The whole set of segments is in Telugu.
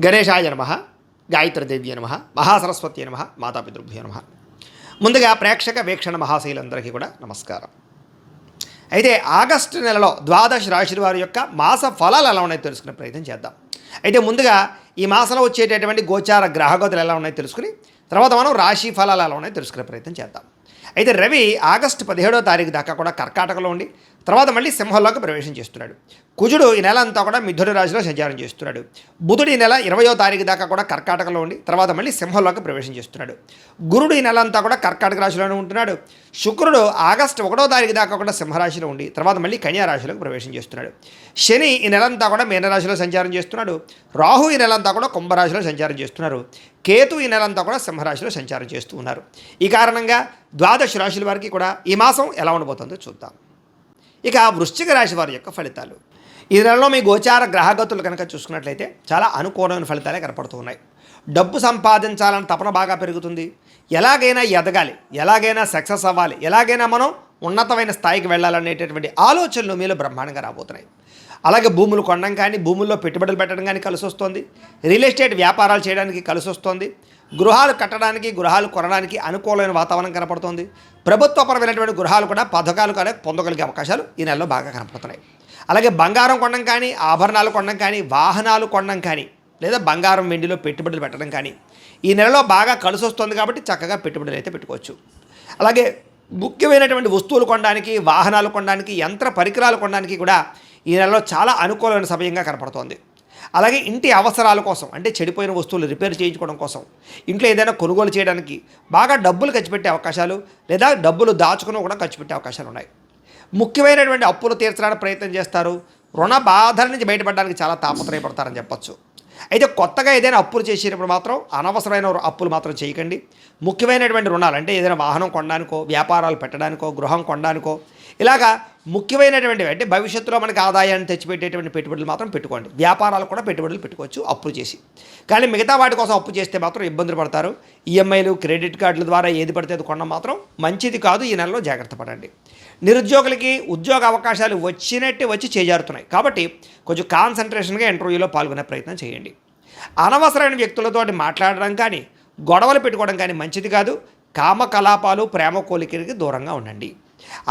గణేశాయ నమః, గాయత్రీదేవ్య నమః, మహాసరస్వతి నమః, మాతాపితృభ్యో నమః. ముందుగా ప్రేక్షక వీక్షణ మహాశైలందరికీ కూడా నమస్కారం. అయితే ఆగస్టు నెలలో ద్వాదశ రాశుల వారి యొక్క మాస ఫలాలు ఎలా ఉన్నాయో తెలుసుకునే ప్రయత్నం చేద్దాం. అయితే ముందుగా ఈ మాసంలో వచ్చేటటువంటి గోచార గ్రహగతులు ఎలా ఉన్నాయో తెలుసుకుని తర్వాత మనం రాశి ఫలాలు ఎలా ఉన్నాయో తెలుసుకునే ప్రయత్నం చేద్దాం. అయితే రవి ఆగస్టు 17వ తారీఖు దాకా కూడా కర్కాటకలో ఉండి తర్వాత మళ్ళీ సింహంలోకి ప్రవేశం చేస్తున్నాడు. కుజుడు ఈ నెల అంతా కూడా మిథున రాశిలో సంచారం చేస్తున్నాడు. బుధుడు ఈ నెల 20వ తారీఖు దాకా కూడా కర్కాటకలో ఉండి తర్వాత మళ్ళీ సింహంలోకి ప్రవేశం చేస్తున్నాడు. గురుడు ఈ నెల అంతా కూడా కర్కాటక రాశిలోనే ఉంటున్నాడు. శుక్రుడు ఆగస్టు 1వ తారీఖు దాకా కూడా సింహరాశిలో ఉండి తర్వాత మళ్ళీ కన్యా రాశిలోకి ప్రవేశం చేస్తున్నాడు. శని ఈ నెలంతా కూడా మీనరాశిలో సంచారం చేస్తున్నాడు. రాహు ఈ నెలంతా కూడా కుంభరాశిలో సంచారం చేస్తున్నారు. కేతు ఈ నెలంతా కూడా సింహరాశిలో సంచారం చేస్తూ ఉన్నారు. ఈ కారణంగా ద్వాదశ రాశుల వారికి కూడా ఈ మాసం ఎలా ఉండబోతుందో చూద్దాం. ఇక వృశ్చిక రాశి వారి యొక్క ఫలితాలు. ఈ నెలలో మీ గోచార గ్రహగతులు కనుక చూసుకున్నట్లయితే చాలా అనుకూలమైన ఫలితాలే కనపడుతూ ఉన్నాయి. డబ్బు సంపాదించాలని తపన బాగా పెరుగుతుంది. ఎలాగైనా ఎదగాలి, ఎలాగైనా సక్సెస్ అవ్వాలి, ఎలాగైనా మనం ఉన్నతమైన స్థాయికి వెళ్ళాలనేటటువంటి ఆలోచనలు మీలో బ్రహ్మాండంగా రాబోతున్నాయి. అలాగే భూములు కొనడం కానీ, భూముల్లో పెట్టుబడులు పెట్టడం కానీ కలిసి వస్తుంది. రియల్ ఎస్టేట్ వ్యాపారాలు చేయడానికి కలిసి వస్తుంది. గృహాలు కట్టడానికి, గృహాలు కొనడానికి అనుకూలమైన వాతావరణం కనపడుతుంది. ప్రభుత్వపరమైనటువంటి గృహాలు కూడా పథకాలు కూడా పొందగలిగే అవకాశాలు ఈ నెలలో బాగా కనపడుతున్నాయి. అలాగే బంగారం కొనడం కానీ, ఆభరణాలు కొనడం కానీ, వాహనాలు కొనడం కానీ, లేదా బంగారం వెండిలో పెట్టుబడులు పెట్టడం కానీ ఈ నెలలో బాగా కలిసి వస్తుంది. కాబట్టి చక్కగా పెట్టుబడులు అయితే పెట్టుకోవచ్చు. అలాగే ముఖ్యమైనటువంటి వస్తువులు కొనడానికి, వాహనాలు కొనడానికి, యంత్ర పరికరాలు కొనడానికి కూడా ఈ నెలలో చాలా అనుకూలమైన సమయంగా కనపడుతోంది. అలాగే ఇంటి అవసరాల కోసం, అంటే చెడిపోయిన వస్తువులు రిపేర్ చేయించుకోవడం కోసం, ఇంట్లో ఏదైనా కొనుగోలు చేయడానికి బాగా డబ్బులు ఖర్చు పెట్టే అవకాశాలు, లేదా డబ్బులు దాచుకుని కూడా ఖర్చు పెట్టే అవకాశాలు ఉన్నాయి. ముఖ్యమైనటువంటి అప్పులు తీర్చడానికి ప్రయత్నం చేస్తారు. రుణ బాధల నుంచి బయటపడడానికి చాలా తాపత్రయపడతారని చెప్పచ్చు. అయితే కొత్తగా ఏదైనా అప్పులు చేసేటప్పుడు మాత్రం అనవసరమైన అప్పులు మాత్రం చేయకండి. ముఖ్యమైనటువంటి రుణాలు, అంటే ఏదైనా వాహనం కొనడానికో, వ్యాపారాలు పెట్టడానికో, గృహం కొనడానికో, ఇలాగా ముఖ్యమైనటువంటివి, అంటే భవిష్యత్తులో మనకి ఆదాయాన్ని తెచ్చిపెట్టేటువంటి పెట్టుబడులు మాత్రం పెట్టుకోండి. వ్యాపారాలు కూడా పెట్టుబడులు పెట్టుకోవచ్చు అప్పులు చేసి. కానీ మిగతా వాటి కోసం అప్పు చేస్తే మాత్రం ఇబ్బందులు పడతారు. ఈఎంఐలు, క్రెడిట్ కార్డుల ద్వారా ఏది పడితే అది కొనడం మాత్రం మంచిది కాదు. ఈ నెలలో జాగ్రత్త పడండి. నిరుద్యోగులకి ఉద్యోగ అవకాశాలు వచ్చినట్టే వచ్చి చేజారుతున్నాయి. కాబట్టి కొంచెం కాన్సన్ట్రేషన్గా ఇంటర్వ్యూలో పాల్గొనే ప్రయత్నం చేయండి. అనవసరమైన వ్యక్తులతో మాట్లాడడం కానీ, గొడవలు పెట్టుకోవడం కానీ మంచిది కాదు. కామకలాపాలు, ప్రేమ కోలికలకి దూరంగా ఉండండి.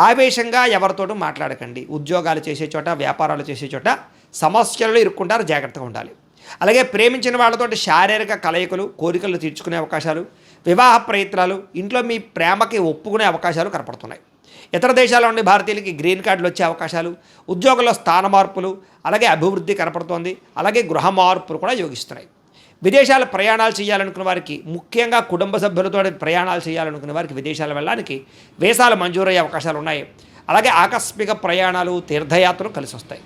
ఆవేశంగా ఎవరితోటూ మాట్లాడకండి. ఉద్యోగాలు చేసే చోట, వ్యాపారాలు చేసే చోట సమస్యలలో ఇరుక్కుంటారు, జాగ్రత్తగా ఉండాలి. అలాగే ప్రేమించిన వాళ్ళతోటి శారీరక కలయికలు, కోరికలు తీర్చుకునే అవకాశాలు, వివాహ ప్రయత్నాలు, ఇంట్లో మీ ప్రేమకి ఒప్పుకునే అవకాశాలు కనపడుతున్నాయి. ఇతర దేశాల్లో ఉండే భారతీయులకి గ్రీన్ కార్డులు వచ్చే అవకాశాలు, ఉద్యోగంలో స్థాన మార్పులు, అలాగే అభివృద్ధి కనపడుతోంది. అలాగే గృహ మార్పులు కూడా యోగిస్తున్నాయి. విదేశాల ప్రయాణాలు చేయాలనుకున్న వారికి, ముఖ్యంగా కుటుంబ సభ్యులతో ప్రయాణాలు చేయాలనుకున్న వారికి విదేశాలు వెళ్ళడానికి వీసాలు మంజూరయ్యే అవకాశాలు ఉన్నాయి. అలాగే ఆకస్మిక ప్రయాణాలు, తీర్థయాత్రలు కలిసి వస్తాయి.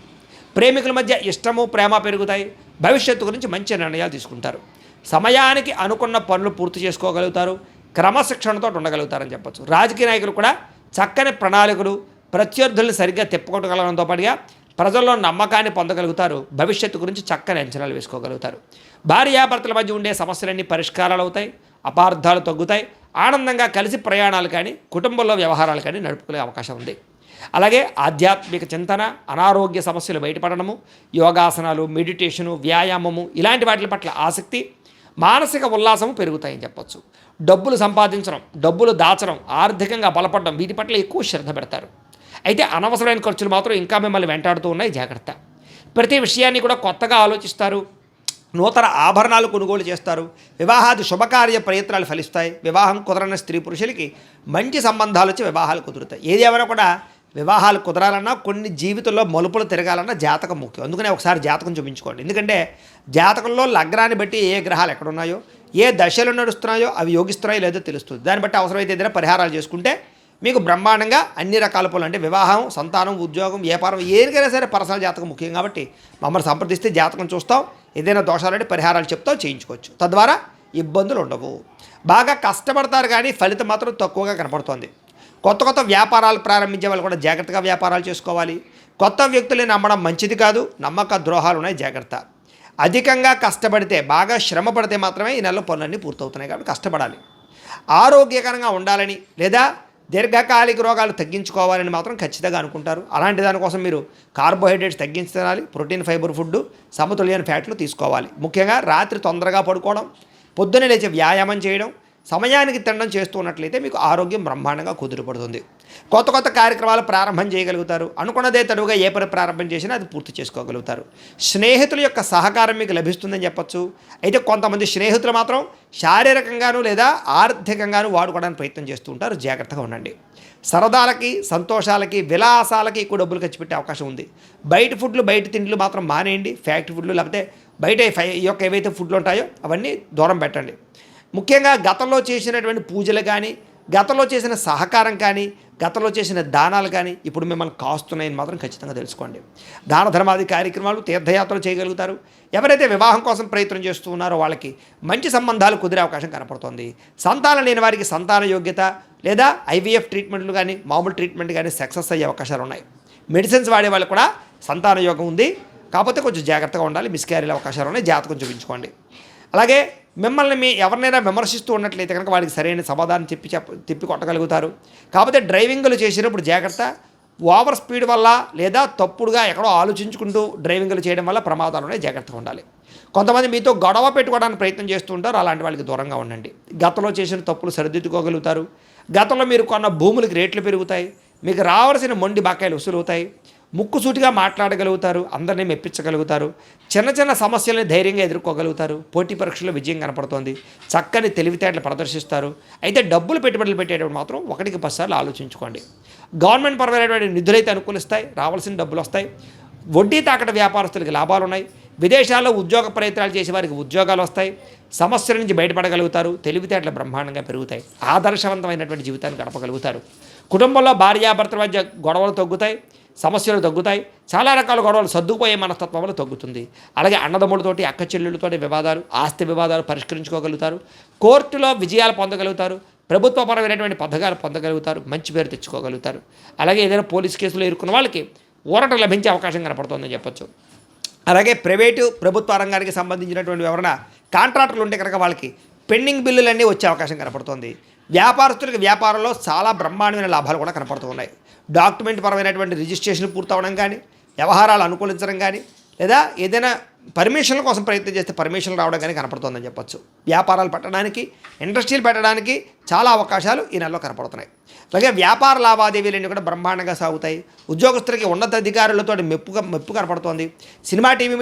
ప్రేమికుల మధ్య ఇష్టము, ప్రేమ పెరుగుతాయి. భవిష్యత్తు గురించి మంచి నిర్ణయాలు తీసుకుంటారు. సమయానికి అనుకున్న పనులు పూర్తి చేసుకోగలుగుతారు. క్రమశిక్షణతో ఉండగలుగుతారని చెప్పచ్చు. రాజకీయ నాయకులు కూడా చక్కని ప్రణాళికలు, ప్రత్యర్థులను సరిగ్గా తిప్పుకొట్టగలడంతో పాటుగా ప్రజల్లో నమ్మకాన్ని పొందగలుగుతారు. భవిష్యత్తు గురించి చక్కని అంచనాలు వేసుకోగలుగుతారు. భార్యాభర్తల మధ్య ఉండే సమస్యలన్నీ పరిష్కారాలు అవుతాయి. అపార్థాలు తగ్గుతాయి. ఆనందంగా కలిసి ప్రయాణాలు కానీ, కుటుంబంలో వ్యవహారాలు కానీ నడుపుకునే అవకాశం ఉంది. అలాగే ఆధ్యాత్మిక చింతన, అనారోగ్య సమస్యలు బయటపడడము, యోగాసనాలు, మెడిటేషను, వ్యాయామము ఇలాంటి వాటి పట్ల ఆసక్తి, మానసిక ఉల్లాసము పెరుగుతాయని చెప్పచ్చు. డబ్బులు సంపాదించడం, డబ్బులు దాచడం, ఆర్థికంగా బలపడడం వీటి పట్ల ఎక్కువ శ్రద్ధ పెడతారు. అయితే అనవసరమైన ఖర్చులు మాత్రం ఇంకా మిమ్మల్ని వెంటాడుతూ ఉన్నాయి, జాగ్రత్త. ప్రతి విషయాన్ని కూడా కొత్తగా ఆలోచిస్తారు. నూతన ఆభరణాలు కొనుగోలు చేస్తారు. వివాహాది శుభకార్య ప్రయత్నాలు ఫలిస్తాయి. వివాహం కుదరని స్త్రీ పురుషులకి మంచి సంబంధాలు వచ్చి వివాహాలు కుదురుతాయి. ఏది ఏమైనా కూడా వివాహాలు కుదరాలన్నా, కొన్ని జీవితంలో మలుపులు తిరగాలన్నా జాతకం ముఖ్యం. అందుకనే ఒకసారి జాతకం చూపించుకోండి. ఎందుకంటే జాతకంలో లగ్నాన్ని బట్టి ఏ గ్రహాలు ఎక్కడున్నాయో, ఏ దశలు నడుస్తున్నాయో అవి యోగిస్తున్నాయో లేదో తెలుస్తుంది. దాన్ని బట్టి అవసరమైతే ఏదైనా పరిహారాలు చేసుకుంటే మీకు బ్రహ్మాండంగా అన్ని రకాల పనులు, అంటే వివాహం, సంతానం, ఉద్యోగం, వ్యాపారం ఏరికైనా సరే పర్సనల్ జాతకం ముఖ్యం. కాబట్టి మమ్మల్ని సంప్రదిస్తే జాతకం చూస్తాం. ఏదైనా దోషాలంటే పరిహారాలు చెప్తాం, చేయించుకోవచ్చు. తద్వారా ఇబ్బందులు ఉండవు. బాగా కష్టపడతారు కానీ ఫలితం మాత్రం తక్కువగా కనపడుతోంది. కొత్త కొత్త వ్యాపారాలు ప్రారంభించే వాళ్ళు కూడా జాగ్రత్తగా వ్యాపారాలు చేసుకోవాలి. కొత్త వ్యక్తుల్ని నమ్మడం మంచిది కాదు. నమ్మక ద్రోహాలు ఉన్నాయి, జాగ్రత్త. అధికంగా కష్టపడితే, బాగా శ్రమ పడితే మాత్రమే ఈ నెలలో పనులన్నీ పూర్తవుతున్నాయి. కాబట్టి కష్టపడాలి. ఆరోగ్యకరంగా ఉండాలని, లేదా దీర్ఘకాలిక రోగాలు తగ్గించుకోవాలని మాత్రం ఖచ్చితంగా అనుకుంటారు. అలాంటి దానికోసం మీరు కార్బోహైడ్రేట్స్ తగ్గించి తినాలి, ప్రోటీన్ ఫైబర్ ఫుడ్, సమతుల్యమైన ఫ్యాట్లు తీసుకోవాలి. ముఖ్యంగా రాత్రి తొందరగా పడుకోవడం, పొద్దున్నే లేచి వ్యాయామం చేయడం, సమయానికి తినడం చేస్తూ ఉన్నట్లయితే మీకు ఆరోగ్యం బ్రహ్మాండంగా కుదురుపడుతుంది. కొత్త కొత్త కార్యక్రమాలు ప్రారంభం చేయగలుగుతారు. అనుకున్నదే తడువుగా ఏ పని ప్రారంభం చేసినా అది పూర్తి చేసుకోగలుగుతారు. స్నేహితుల యొక్క సహకారం మీకు లభిస్తుందని చెప్పచ్చు. అయితే కొంతమంది స్నేహితులు మాత్రం శారీరకంగాను లేదా ఆర్థికంగాను వాడుకోవడానికి ప్రయత్నం చేస్తూ ఉంటారు. జాగ్రత్తగా ఉండండి. సరదాలకి, సంతోషాలకి, విలాసాలకి ఎక్కువ డబ్బులు ఖర్చు పెట్టే అవకాశం ఉంది. బయట ఫుడ్లు, బయట తిండ్లు మాత్రం మానేయండి. ఫ్యాక్టరీ ఫుడ్లు లేకపోతే బయట ఈ యొక్క ఏవైతే ఫుడ్లు ఉంటాయో అవన్నీ దూరం పెట్టండి. ముఖ్యంగా గతంలో చేసినటువంటి పూజలు కానీ, గతంలో చేసిన సహకారం కానీ, గతంలో చేసిన దానాలు కానీ ఇప్పుడు మిమ్మల్ని కాస్తున్నాయని మాత్రం ఖచ్చితంగా తెలుసుకోండి. దాన ధర్మాది కార్యక్రమాలు, తీర్థయాత్రలు చేయగలుగుతారు. ఎవరైతే వివాహం కోసం ప్రయత్నం చేస్తూ ఉన్నారో వాళ్ళకి మంచి సంబంధాలు కుదిరే అవకాశం కనపడుతోంది. సంతానం లేని వారికి సంతాన యోగ్యత లేదా ఐవీఎఫ్ ట్రీట్మెంట్లు కానీ, మామూలు ట్రీట్మెంట్ కానీ సక్సెస్ అయ్యే అవకాశాలు ఉన్నాయి. మెడిసిన్స్ వాడే వాళ్ళకి కూడా సంతాన యోగం ఉంది. కాకపోతే కొంచెం జాగ్రత్తగా ఉండాలి. మిస్క్యారీల అవకాశాలు ఉన్నాయి. జాతకం చూపించుకోండి. అలాగే మిమ్మల్ని ఎవరినైనా విమర్శిస్తూ ఉన్నట్లయితే కనుక వాడికి సరైన సమాధానం తిప్పి కొట్టగలుగుతారు. కాకపోతే డ్రైవింగ్లు చేసినప్పుడు జాగ్రత్త. ఓవర్ స్పీడ్ వల్ల లేదా తప్పుడుగా ఎక్కడో ఆలోచించుకుంటూ డ్రైవింగ్లు చేయడం వల్ల ప్రమాదాలు ఉన్నాయి. జాగ్రత్తగా ఉండాలి. కొంతమంది మీతో గొడవ పెట్టుకోవడానికి ప్రయత్నం చేస్తూ ఉంటారు. అలాంటి వాళ్ళకి దూరంగా ఉండండి. గతంలో చేసిన తప్పులు సరిదిద్దుకోగలుగుతారు. గతంలో మీరు కొన్న భూములకి రేట్లు పెరుగుతాయి. మీకు రావాల్సిన మొండి బకాయిలు వసూలవుతాయి. ముక్కుసూటిగా మాట్లాడగలుగుతారు. అందరినీ మెప్పించగలుగుతారు. చిన్న చిన్న సమస్యలను ధైర్యంగా ఎదుర్కోగలుగుతారు. పోటీ పరీక్షల్లో విజయం కనపడుతోంది. చక్కని తెలివితేటలు ప్రదర్శిస్తారు. అయితే డబ్బులు పెట్టుబడులు పెట్టేటప్పుడు మాత్రం 1-10 సార్లు ఆలోచించుకోండి. గవర్నమెంట్ పరమైనటువంటి నిధులైతే అనుకూలిస్తాయి. రావాల్సిన డబ్బులు వస్తాయి. వడ్డీ తాకట వ్యాపారస్తులకి లాభాలు ఉన్నాయి. విదేశాల్లో ఉద్యోగ ప్రయత్నాలు చేసే వారికి ఉద్యోగాలు వస్తాయి. సమస్యల నుంచి బయటపడగలుగుతారు. తెలివితేటలు బ్రహ్మాండంగా పెరుగుతాయి. ఆదర్శవంతమైనటువంటి జీవితాన్ని గడపగలుగుతారు. కుటుంబంలో భార్యాభర్తల మధ్య గొడవలు తగ్గుతాయి. సమస్యలు తగ్గుతాయి. చాలా రకాల గొడవలు సర్దుకుపోయే మనస్తత్వంలో తగ్గుతుంది. అలాగే అన్నదమ్ములతోటి, అక్క చెల్లెళ్ళతోటి వివాదాలు, ఆస్తి వివాదాలు పరిష్కరించుకోగలుగుతారు. కోర్టులో విజయాలు పొందగలుగుతారు. ప్రభుత్వపరమైనటువంటి పథకాలు పొందగలుగుతారు. మంచి పేరు తెచ్చుకోగలుగుతారు. అలాగే ఏదైనా పోలీస్ కేసులో ఇరుక్కున్న వాళ్ళకి ఊరట లభించే అవకాశం కనపడుతుందని చెప్పొచ్చు. అలాగే ప్రైవేటు, ప్రభుత్వ రంగానికి సంబంధించినటువంటి ఎవరైనా కాంట్రాక్టర్లు ఉంటే కనుక వాళ్ళకి పెండింగ్ బిల్లులన్నీ వచ్చే అవకాశం కనపడుతుంది. వ్యాపారస్తులకి వ్యాపారంలో చాలా బ్రహ్మాండమైన లాభాలు కూడా కనపడుతున్నాయి. డాక్యుమెంట్ పరమైనటువంటి రిజిస్ట్రేషన్ పూర్తవడం కానీ, వ్యవహారాలు అనుకూలించడం కానీ, లేదా ఏదైనా పర్మిషన్ల కోసం ప్రయత్నం చేస్తే పర్మిషన్లు రావడం కానీ కనపడుతుందని చెప్పొచ్చు. వ్యాపారాలు పెట్టడానికి, ఇండస్ట్రీలు పెట్టడానికి చాలా అవకాశాలు ఈ నెలలో కనపడుతున్నాయి. అలాగే వ్యాపార లావాదేవీలన్నీ కూడా బ్రహ్మాండంగా సాగుతాయి. ఉద్యోగస్తులకి ఉన్నతాధికారులతో మెప్పు కనపడుతోంది. సినిమా టీవీ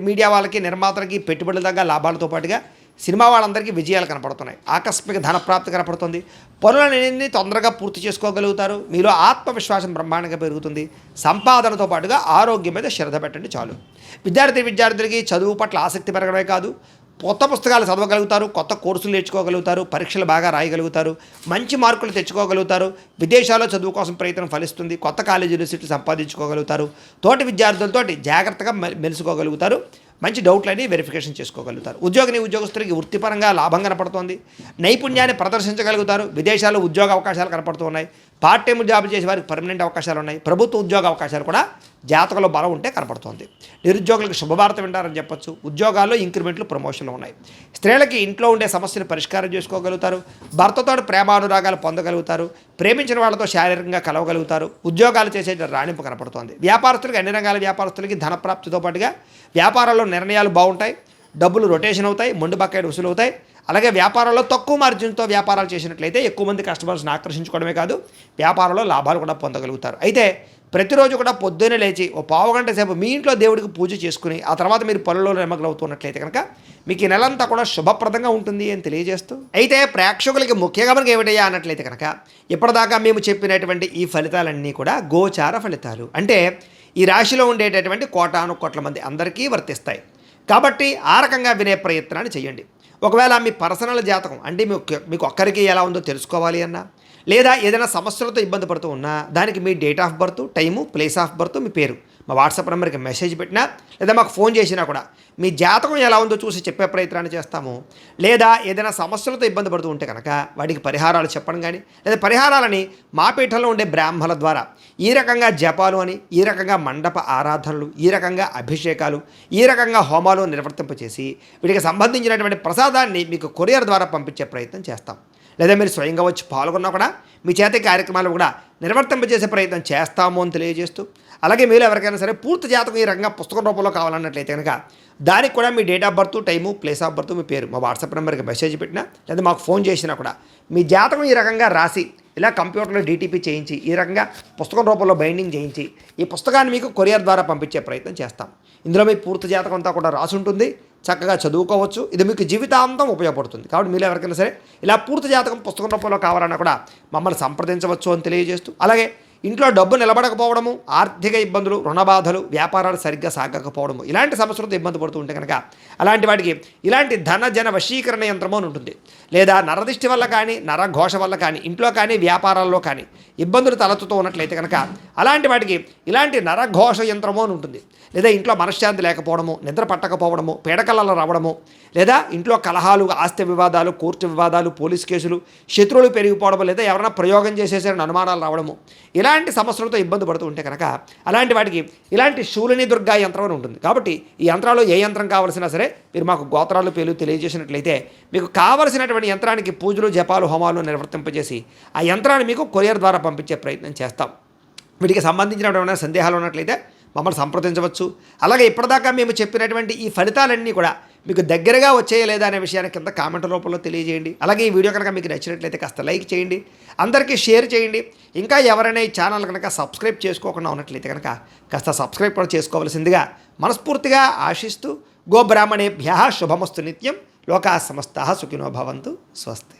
మీడియా వాళ్ళకి, నిర్మాతలకి పెట్టుబడుల దగ్గర లాభాలతో పాటుగా సినిమా వాళ్ళందరికీ విజయాలు కనపడుతున్నాయి. ఆకస్మిక ధనప్రాప్తి కనపడుతుంది. పనులన్నీ తొందరగా పూర్తి చేసుకోగలుగుతారు. మీలో ఆత్మవిశ్వాసం బ్రహ్మాండంగా పెరుగుతుంది. సంపాదనతో పాటుగా ఆరోగ్యం మీద శ్రద్ధ పెట్టండి చాలు. విద్యార్థులకి చదువు పట్ల ఆసక్తి పెరగడమే కాదు, కొత్త పుస్తకాలు చదవగలుగుతారు. కొత్త కోర్సులు నేర్చుకోగలుగుతారు. పరీక్షలు బాగా రాయగలుగుతారు. మంచి మార్కులు తెచ్చుకోగలుగుతారు. విదేశాల్లో చదువు కోసం ప్రయత్నం ఫలిస్తుంది. కొత్త కాలేజీలు, సీట్లు సంపాదించుకోగలుగుతారు. తోటి విద్యార్థులతోటి జాగ్రత్తగా మెలుసుకోగలుగుతారు. మంచి డౌట్లని వెరిఫికేషన్ చేసుకోగలుగుతారు. ఉద్యోగస్తులకి వృత్తిపరంగా లాభం కనపడుతోంది. నైపుణ్యాన్ని ప్రదర్శించగలుగుతారు. విదేశాల్లో ఉద్యోగ అవకాశాలు కనపడుతూ ఉన్నాయి. పార్ట్ టైం జాబ్ చేసే వారికి పర్మనెంట్ అవకాశాలు ఉన్నాయి. ప్రభుత్వ ఉద్యోగ అవకాశాలు కూడా జాతకంలో బలం ఉంటే కనపడుతోంది. నిరుద్యోగులకు శుభవార్త వింటారని చెప్పొచ్చు. ఉద్యోగాల్లో ఇంక్రిమెంట్లు, ప్రమోషన్లు ఉన్నాయి. స్త్రీలకి ఇంట్లో ఉండే సమస్యలు పరిష్కారం చేసుకోగలుగుతారు. భర్తతో ప్రేమానురాగాలు పొందగలుగుతారు. ప్రేమించిన వాళ్ళతో శారీరకంగా కలవగలుగుతారు. ఉద్యోగాలు చేసే రాణింపు కనపడుతోంది. వ్యాపారస్తులకి, అన్ని రంగాల వ్యాపారస్తులకి ధనప్రాప్తితో పాటుగా వ్యాపారాల్లో నిర్ణయాలు బాగుంటాయి. డబ్బులు రొటేషన్ అవుతాయి. మొండి బకాయిలు వసూలు అవుతాయి. అలాగే వ్యాపారంలో తక్కువ మార్జిన్తో వ్యాపారాలు చేసినట్లయితే ఎక్కువ మంది కస్టమర్స్ని ఆకర్షించుకోవడమే కాదు, వ్యాపారంలో లాభాలు కూడా పొందగలుగుతారు. అయితే ప్రతిరోజు కూడా పొద్దున్నే లేచి ఓ పావుగంట సేపు మీ ఇంట్లో దేవుడికి పూజ చేసుకుని ఆ తర్వాత మీరు పనులలో నిమగ్నమవుతున్నట్లయితే కనుక మీకు ఈ నెలంతా కూడా శుభప్రదంగా ఉంటుంది అని తెలియజేస్తూ, అయితే ప్రేక్షకులకి ముఖ్యంగా మనకి ఏమిటయ్యా అన్నట్లయితే కనుక ఇప్పటిదాకా మేము చెప్పినటువంటి ఈ ఫలితాలన్నీ కూడా గోచార ఫలితాలు. అంటే ఈ రాశిలో ఉండేటటువంటి కోటాను కోట్ల మంది అందరికీ వర్తిస్తాయి. కాబట్టి ఆ రకంగా వినే ప్రయత్నాన్ని చేయండి. ఒకవేళ మీ పర్సనల్ జాతకం అంటే మీకు ఒక్కరికి ఎలా ఉందో తెలుసుకోవాలి అన్నా, లేదా ఏదైనా సమస్యలతో ఇబ్బంది పడుతూ ఉన్నా దానికి మీ date of birth, time, place of birth, మీ పేరు మా వాట్సాప్ నెంబర్కి మెసేజ్ పెట్టినా లేదా మాకు ఫోన్ చేసినా కూడా మీ జాతకం ఎలా ఉందో చూసి చెప్పే ప్రయత్నాన్ని చేస్తాము. లేదా ఏదైనా సమస్యలతో ఇబ్బంది పడుతూ ఉంటే కనుక వాటికి పరిహారాలు చెప్పడం కానీ, లేదా పరిహారాలని మా పీఠంలో ఉండే బ్రాహ్మణుల ద్వారా ఈ రకంగా జపాలు అని, ఈ రకంగా మండప ఆరాధనలు, ఈ రకంగా అభిషేకాలు, ఈ రకంగా హోమాలు నిర్వర్తింపచేసి వీటికి సంబంధించినటువంటి ప్రసాదాన్ని మీకు కొరియర్ ద్వారా పంపించే ప్రయత్నం చేస్తాం. లేదా మీరు స్వయంగా వచ్చి పాల్గొన్నా కూడా మీ చేత ఈ కార్యక్రమాలు కూడా నిర్వర్తింపజేసే ప్రయత్నం చేస్తాము అని తెలియజేస్తూ, అలాగే మీరు ఎవరికైనా సరే పూర్తి జాతకం ఈ రకంగా పుస్తకం రూపంలో కావాలన్నట్లయితే కనుక దానికి కూడా మీ date of birth, time, place of birth, మీ పేరు మా వాట్సాప్ నెంబర్కి మెసేజ్ పెట్టినా లేదా మాకు ఫోన్ చేసినా కూడా మీ జాతకం ఈ రకంగా రాసి ఇలా కంప్యూటర్లో డీటీపీ చేయించి ఈ రకంగా పుస్తకం రూపంలో బైండింగ్ చేయించి ఈ పుస్తకాన్ని మీకు కొరియర్ ద్వారా పంపించే ప్రయత్నం చేస్తాం. ఇందులో మీ పూర్తి జాతకం అంతా కూడా రాసి ఉంటుంది, చక్కగా చదువుకోవచ్చు. ఇది మీకు జీవితాంతం ఉపయోగపడుతుంది. కాబట్టి మీరు ఎవరికైనా సరే ఇలా పూర్తి జాతకం పుస్తకం రూపంలో కావాలన్నా కూడా మమ్మల్ని సంప్రదించవచ్చు అని తెలియజేస్తూ, అలాగే ఇంట్లో డబ్బు నిలబడకపోవడము, ఆర్థిక ఇబ్బందులు, రుణ బాధలు, వ్యాపారాలు సరిగ్గా సాగకపోవడము, ఇలాంటి సమస్యలతో ఇబ్బంది పడుతూ ఉంటే కనుక అలాంటి వాటికి ఇలాంటి ధన జన వశీకరణ యంత్రము అని ఉంటుంది. లేదా నరదిష్టి వల్ల కానీ, నరఘోష వల్ల కానీ, ఇంట్లో కానీ వ్యాపారాల్లో కానీ ఇబ్బందులు తలెత్తుతూ ఉన్నట్లయితే కనుక అలాంటి వాటికి ఇలాంటి నరఘోష యంత్రము అని ఉంటుంది. లేదా ఇంట్లో మనశ్శాంతి లేకపోవడము, నిద్ర పట్టకపోవడము, పీడకలలో రావడము, లేదా ఇంట్లో కలహాలు, ఆస్తి వివాదాలు, కోర్టు వివాదాలు, పోలీస్ కేసులు, శత్రువులు పెరిగిపోవడము, లేదా ఎవరైనా ప్రయోగం చేసేసారని అనుమానాలు రావడము, ఇలాంటి సమస్యలతో ఇబ్బంది పడుతూ ఉంటే కనుక అలాంటి వాటికి ఇలాంటి శూలిని దుర్గా యంత్రం అని ఉంటుంది. కాబట్టి ఈ యంత్రాలు ఏ యంత్రం కావాల్సినా సరే మీరు మాకు గోత్రాలు పేర్లు తెలియజేసినట్లయితే మీకు కావలసినటువంటి యంత్రానికి పూజలు, జపాలు, హోమాలు నిర్వర్తింపజేసి ఆ యంత్రాన్ని మీకు కొరియర్ ద్వారా పంపించే ప్రయత్నం చేస్తాం. వీటికి సంబంధించినటువంటి సందేహాలు ఉన్నట్లయితే మమ్మల్ని సంప్రదించవచ్చు. అలాగే ఇప్పటిదాకా మేము చెప్పినటువంటి ఈ ఫలితాలన్నీ కూడా మీకు దగ్గరగా వచ్చేయ లేదా అనే విషయాన్ని కింద కామెంట్ రూపంలో తెలియజేయండి. అలాగే ఈ వీడియో కనుక మీకు నచ్చినట్లయితే కాస్త లైక్ చేయండి, అందరికీ షేర్ చేయండి. ఇంకా ఎవరైనా ఈ ఛానల్ కనుక సబ్స్క్రైబ్ చేసుకోకుండా ఉన్నట్లయితే కనుక కాస్త సబ్స్క్రైబ్ కూడా చేసుకోవాల్సిందిగా మనస్ఫూర్తిగా ఆశిస్తూ, గోబ్రాహ్మణేభ్యః శుభమస్తు నిత్యం, లోకాః సమస్తాః సుఖినో భవంతు. స్వస్తి.